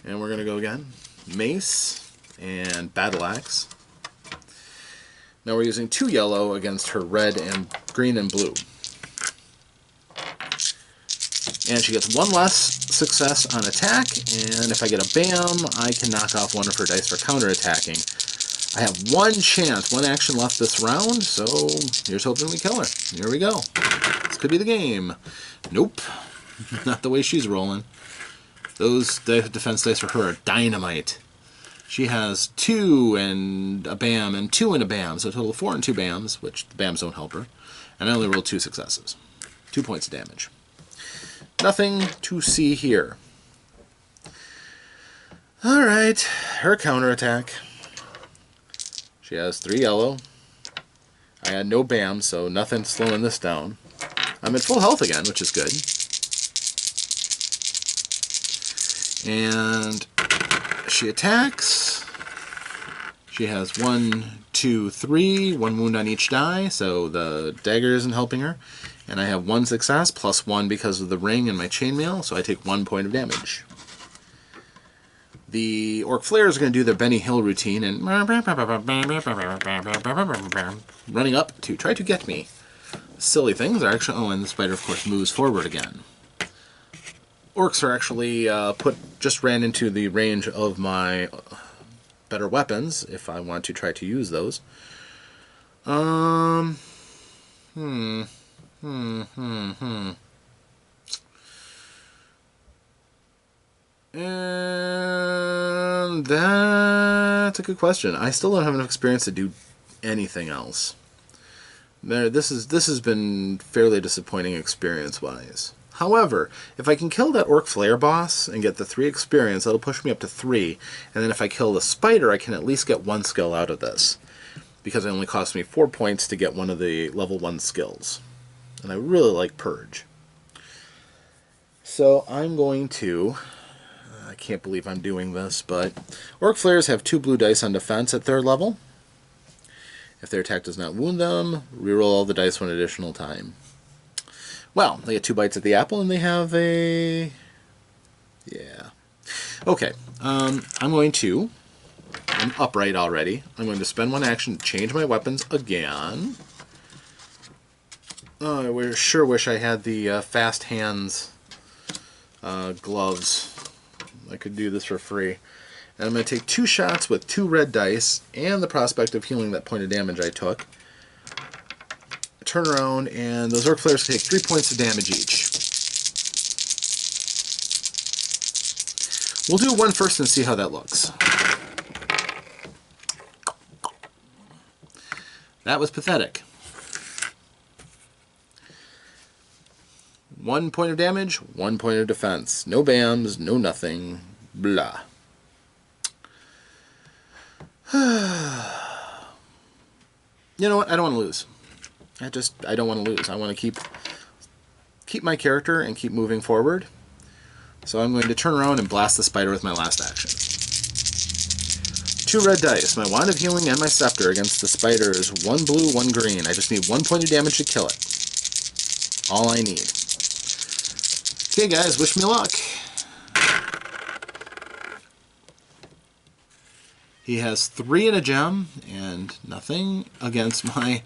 And we're going to go again. Mace and Battle Axe. Now we're using 2 yellow against her red and green and blue. And she gets 1 less success on attack, and if I get a BAM, I can knock off 1 of her dice for counterattacking. I have 1 chance, 1 action left this round, so here's hoping we kill her. Here we go. This could be the game. Nope. Not the way she's rolling. Those defense dice for her are dynamite. She has 2 and a BAM and 2 and a BAM, so a total of 4 and 2 BAMs, which the BAMs don't help her. And I only rolled 2 successes. 2 points of damage. Nothing to see here. Alright, her counterattack. She has 3 yellow. I had no BAM, so nothing slowing this down. I'm at full health again, which is good. And she attacks. She has 1, 2, 3, 1 wound on each die, so the dagger isn't helping her. And I have 1 success, plus 1 because of the ring and my chainmail, so I take 1 point of damage. The Orc Flares are going to do their Benny Hill routine and running up to try to get me. Silly things are actually... Oh, and the spider, of course, moves forward again. Orcs are actually just ran into the range of my better weapons, if I want to try to use those. And that's a good question. I still don't have enough experience to do anything else. This has been fairly disappointing experience-wise. However, if I can kill that Orc Flare boss and get the 3 experience, that'll push me up to 3. And then if I kill the spider, I can at least get 1 skill out of this. Because it only cost me 4 points to get one of the level 1 skills. And I really like Purge. So I'm going to... I can't believe I'm doing this, but... Orc Flares have 2 blue dice on defense at 3rd level. If their attack does not wound them, reroll all the dice 1 additional time. Well, they get 2 bites at the apple, and they have a... Yeah. Okay. I'm upright already. I'm going to spend 1 action to change my weapons again. Oh, I sure wish I had the fast hands gloves. I could do this for free. And I'm going to take 2 shots with 2 red dice and the prospect of healing that point of damage I took. Turn around, and those Orc Flares take 3 points of damage each. We'll do 1 first and see how that looks. That was pathetic. 1 point of damage, 1 point of defense. No BAMs, no nothing. Blah. You know what? I don't want to lose. I don't want to lose. I want to keep my character and keep moving forward. So I'm going to turn around and blast the spider with my last action. 2 red dice, my Wand of Healing and my Scepter against the spider is 1 blue, 1 green. I just need 1 point of damage to kill it. All I need. Okay guys, wish me luck. He has 3 and a gem and nothing against my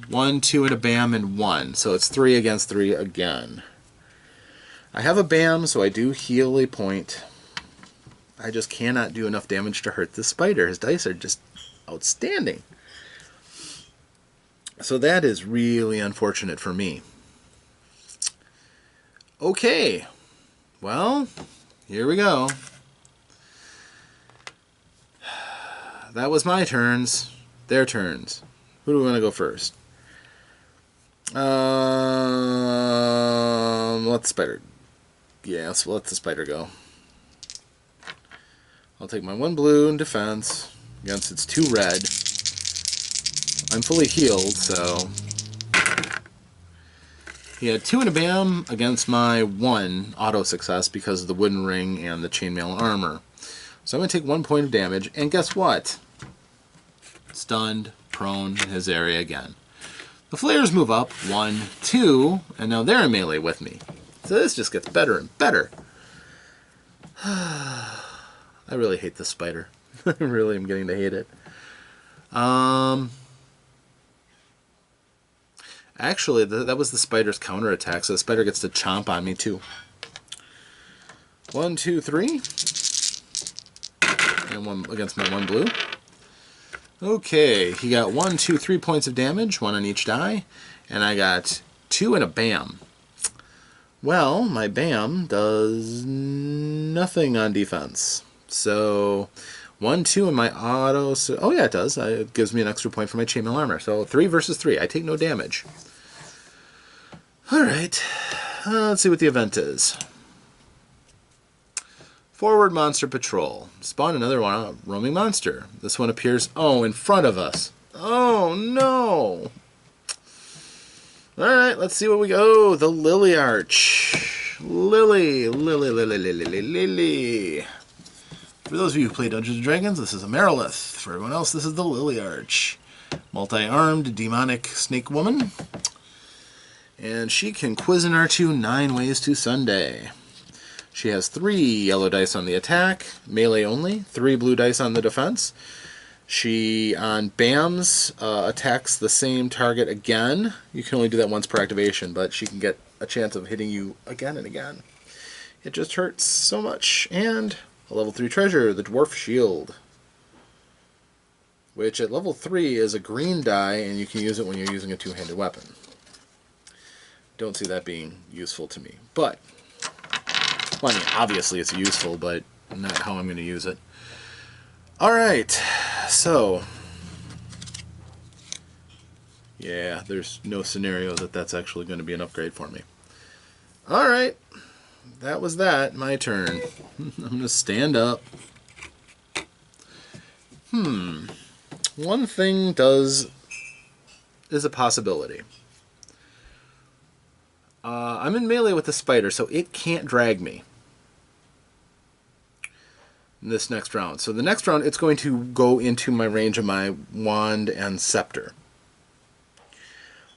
1, 2 and a BAM and 1. So it's 3 against 3 again. I have a BAM, so I do heal a point. I just cannot do enough damage to hurt the spider. His dice are just outstanding. So that is really unfortunate for me. Okay, well, here we go. That was my turns. Their turns. Who do we want to go first? Let the spider. Yeah, let's let the spider go. I'll take my 1 blue in defense against its 2 red. I'm fully healed, so he had 2 and a bam against my 1 auto success because of the wooden ring and the chainmail armor. So I'm going to take 1 point of damage, and guess what? Stunned, prone in his area again. The flares move up 1, 2, and now they're in melee with me. So this just gets better and better. I really hate this spider. I really am getting to hate it. Actually, that was the spider's counterattack, so the spider gets to chomp on me too. 1, 2, 3. And 1 against my 1 blue. Okay, he got 1, 2, 3 points of damage, 1 on each die, and I got 2 and a bam. Well, my bam does nothing on defense. So 1, 2 in my auto. So, oh yeah, it does. It gives me an extra point for my chainmail armor. So 3 versus 3. I take no damage. All right. Let's see what the event is. Forward monster patrol. Spawn another one, roaming monster. This one appears, in front of us. Oh no! Alright, let's see what we go. Oh, the Lily Arch. Lily. For those of you who play Dungeons & Dragons, this is a Malleus. For everyone else, this is the Lily Arch. Multi-armed, demonic snake woman. And she can Cuisinart 9 ways to Sunday. She has 3 yellow dice on the attack, melee only, 3 blue dice on the defense. She, on BAMs, attacks the same target again. You can only do that once per activation, but she can get a chance of hitting you again and again. It just hurts so much. And a level 3 treasure, the Dwarf Shield, which at level 3 is a green die, and you can use it when you're using a two-handed weapon. Don't see that being useful to me. But, well, I mean, obviously it's useful, but not how I'm going to use it. Alright, so, yeah, there's no scenario that that's actually going to be an upgrade for me. Alright, that was that, my turn. I'm going to stand up. One thing is a possibility. I'm in melee with the spider, so it can't drag me in this next round. So the next round, it's going to go into my range of my wand and scepter.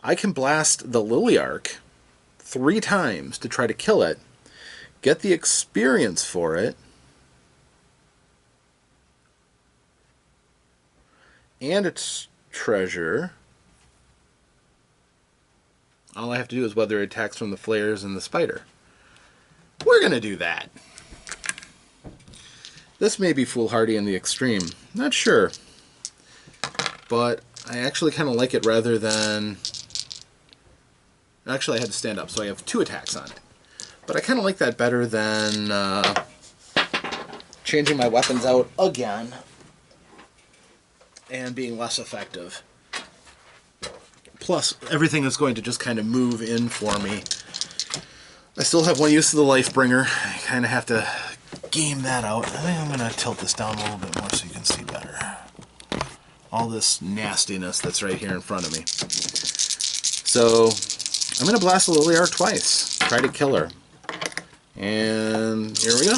I can blast the Lily Arc 3 times to try to kill it, get the experience for it, and its treasure. All I have to do is weather attacks from the flares and the spider. We're going to do that. This may be foolhardy in the extreme. Not sure. But I actually kind of like it rather than... Actually, I had to stand up, so I have 2 attacks on it. But I kind of like that better than changing my weapons out again and being less effective. Plus, everything is going to just kind of move in for me. I still have 1 use of the Lifebringer. I kind of have to game that out. I think I'm going to tilt this down a little bit more so you can see better. All this nastiness that's right here in front of me. So, I'm going to blast the Lily Arc twice. Try to kill her. And here we go.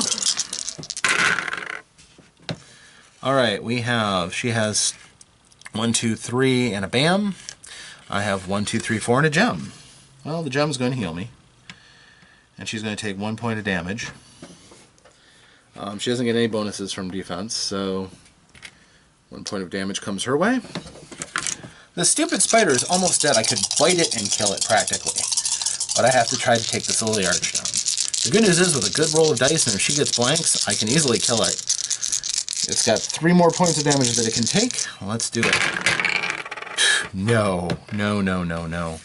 Alright, she has 1, 2, 3, and a bam. I have 1, 2, 3, 4, and a gem. Well, the gem's going to heal me. And she's going to take 1 point of damage. She doesn't get any bonuses from defense, so 1 point of damage comes her way. The stupid spider is almost dead. I could bite it and kill it, practically. But I have to try to take this Lily Arch down. The good news is, with a good roll of dice, and if she gets blanks, I can easily kill it. It's got 3 more points of damage that it can take. Let's do it. No, no, no, no, no.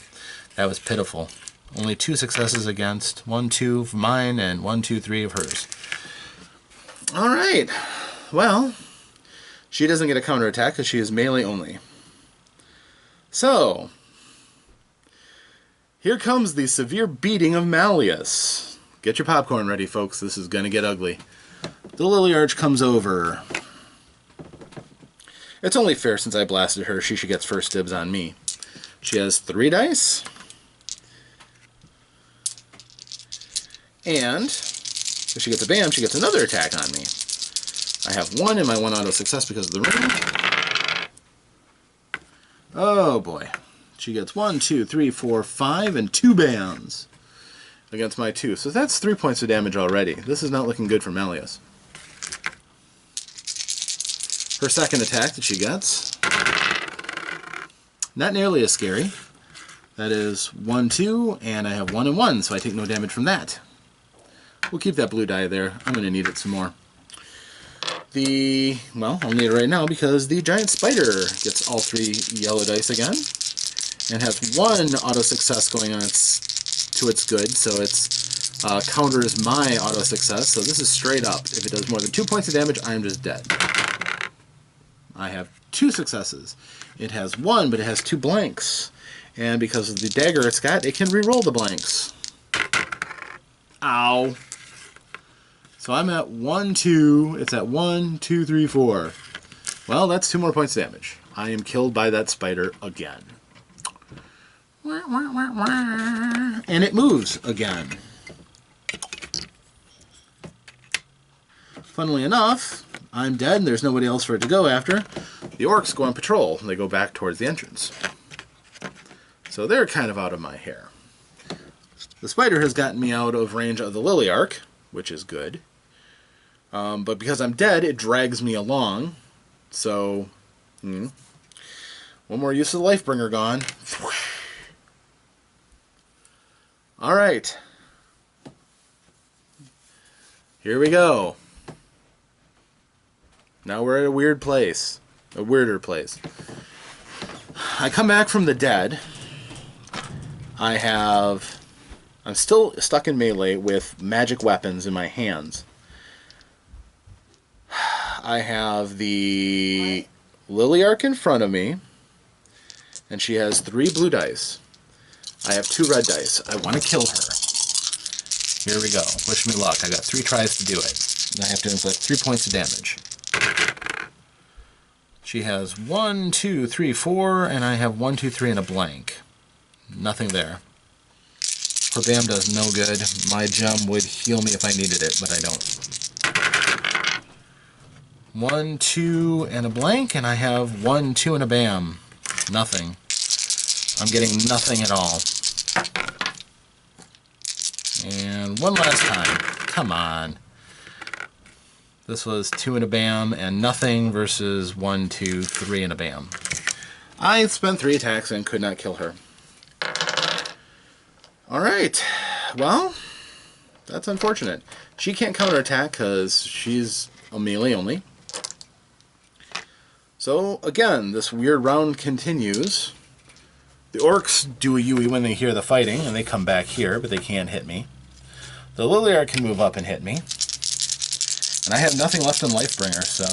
That was pitiful. Only 2 successes against. 1, 2 of mine, and 1, 2, 3 of hers. Alright. Well, she doesn't get a counterattack because she is melee only. So, here comes the severe beating of Malleus. Get your popcorn ready, folks. This is going to get ugly. The Lily Arch comes over. It's only fair since I blasted her. She gets first dibs on me. She has 3 dice. And if she gets a bam, she gets another attack on me. I have 1 in my 1 auto success because of the ring. Oh boy. She gets 1, 2, 3, 4, 5, and 2 bams against my 2. So that's 3 points of damage already. This is not looking good for Malleus. Her second attack that she gets, not nearly as scary. That is 1, 2, and I have 1 and 1, so I take no damage from that. We'll keep that blue die there. I'm going to need it some more. Well, I'll need it right now because the giant spider gets all 3 yellow dice again and has 1 auto success going on to its good, so it's counters my auto success. So this is straight up. If it does more than 2 points of damage, I am just dead. I have 2 successes. It has 1, but it has 2 blanks. And because of the dagger it's got, it can re-roll the blanks. Ow. So I'm at 1, 2. It's at 1, 2, 3, 4. Well, that's 2 more points of damage. I am killed by that spider again. And it moves again. Funnily enough, I'm dead and there's nobody else for it to go after. The orcs go on patrol and they go back towards the entrance. So they're kind of out of my hair. The spider has gotten me out of range of the Lily Arc, which is good. But because I'm dead, it drags me along. So, one more use of the Lifebringer gone. Alright. Here we go. Now we're at a weird place. A weirder place. I come back from the dead. I'm still stuck in melee with magic weapons in my hands. I have the Lily Arc in front of me, and she has 3 blue dice. I have 2 red dice. I want to kill her. Here we go. Wish me luck. I got 3 tries to do it. And I have to inflict 3 points of damage. She has 1, 2, 3, 4, and I have 1, 2, 3 and a blank. Nothing there. Her bam does no good. My gem would heal me if I needed it, but I don't. 1, 2, and a blank, and I have 1, 2, and a bam. Nothing. I'm getting nothing at all. And one last time. Come on. This was 2 and a bam, and nothing versus 1, 2, 3 and a bam. I spent 3 attacks and could not kill her. Alright, well, that's unfortunate. She can't counterattack because she's a melee only. So, again, this weird round continues. The orcs do a Yui when they hear the fighting, and they come back here, but they can't hit me. The Lily Arc can move up and hit me. And I have nothing left in Lifebringer, so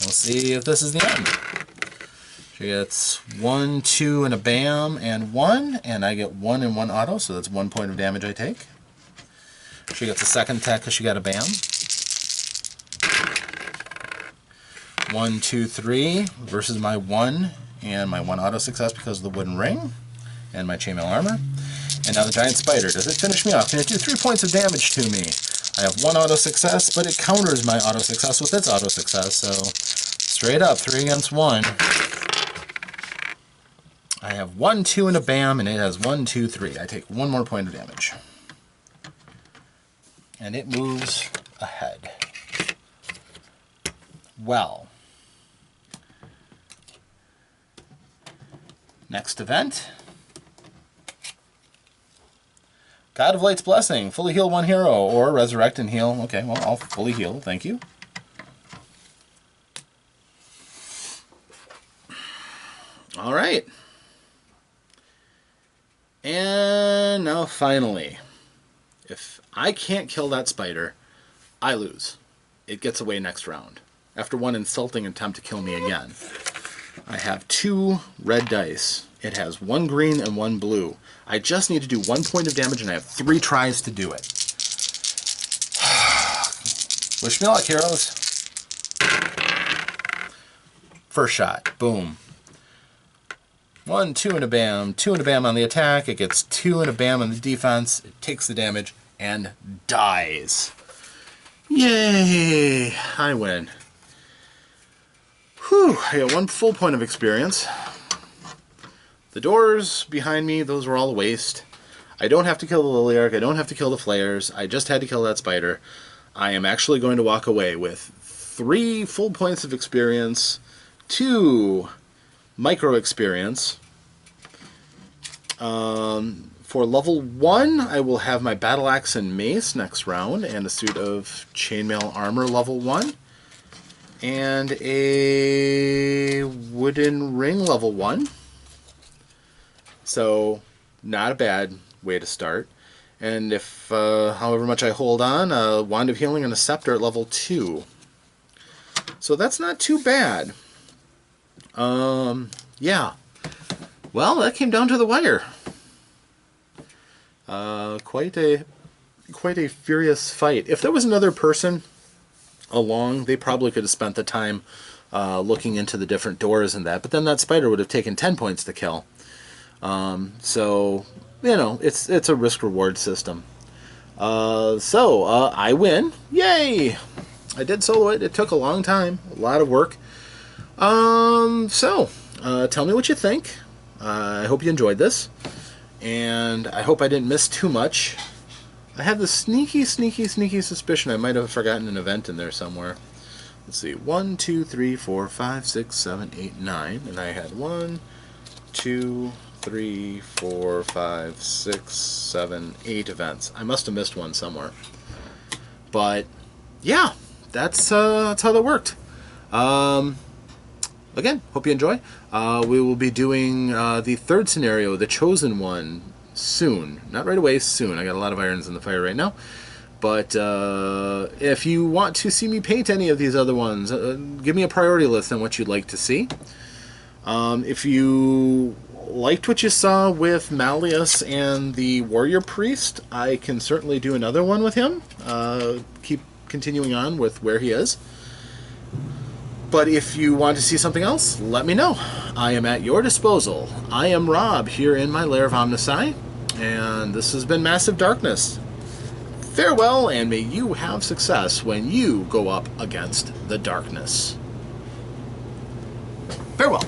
we'll see if this is the end. She gets 1, 2, and a bam, and 1, and I get 1 and 1 auto, so that's 1 point of damage I take. She gets a second attack because she got a bam. 1, 2, 3 versus my 1 and my 1 auto success because of the wooden ring and my chainmail armor. And now the giant spider. Does it finish me off? Can it do 3 points of damage to me? I have 1 auto success, but it counters my auto success with its auto success, so straight up 3 against 1. I have 1, 2, and a bam, and it has 1, 2, 3. I take 1 more point of damage. And it moves ahead. Well. Next event. God of Light's Blessing. Fully heal 1 hero, or resurrect and heal. Okay, well, I'll fully heal. Thank you. Alright. And now finally, if I can't kill that spider, I lose. It gets away next round. After one insulting attempt to kill me again. I have 2 red dice. It has 1 green and 1 blue. I just need to do 1 point of damage and I have 3 tries to do it. Wish me luck, heroes. First shot. Boom. 1, 2 and a bam. 2 and a bam on the attack. It gets 2 and a bam on the defense. It takes the damage and dies. Yay! I win. Whew, I got 1 full point of experience. The doors behind me, those were all a waste. I don't have to kill the Liliarch, I don't have to kill the flares, I just had to kill that spider. I am actually going to walk away with 3 full points of experience, 2 micro experience. For level 1, I will have my battle axe and mace next round, and a suit of chainmail armor level 1. And a wooden ring level 1. So, not a bad way to start. And if, however much I hold on, a wand of healing and a scepter at level 2. So that's not too bad. Yeah. Well, that came down to the wire. Quite a furious fight. If there was another person along, they probably could have spent the time looking into the different doors and that, but then that spider would have taken 10 points to kill. So, you know, it's a risk-reward system. I win. Yay! I did solo it. It took a long time, a lot of work. Tell me what you think. I hope you enjoyed this, and I hope I didn't miss too much. I had the sneaky suspicion I might have forgotten an event in there somewhere. Let's see, 1, 2, 3, 4, 5, 6, 7, 8, 9, and I had 1, 2, 3, 4, 5, 6, 7, 8 events. I must have missed one somewhere. But yeah, that's how that worked. Again, hope you enjoy. We will be doing the 3rd scenario, the Chosen One, soon. Not right away, soon. I got a lot of irons in the fire right now. But if you want to see me paint any of these other ones, give me a priority list on what you'd like to see. If you liked what you saw with Malleus and the Warrior Priest, I can certainly do another one with him. Keep continuing on with where he is. But if you want to see something else, let me know. I am at your disposal. I am Rob, here in my Lair of OmnusI, and this has been Massive Darkness. Farewell, and may you have success when you go up against the darkness. Farewell.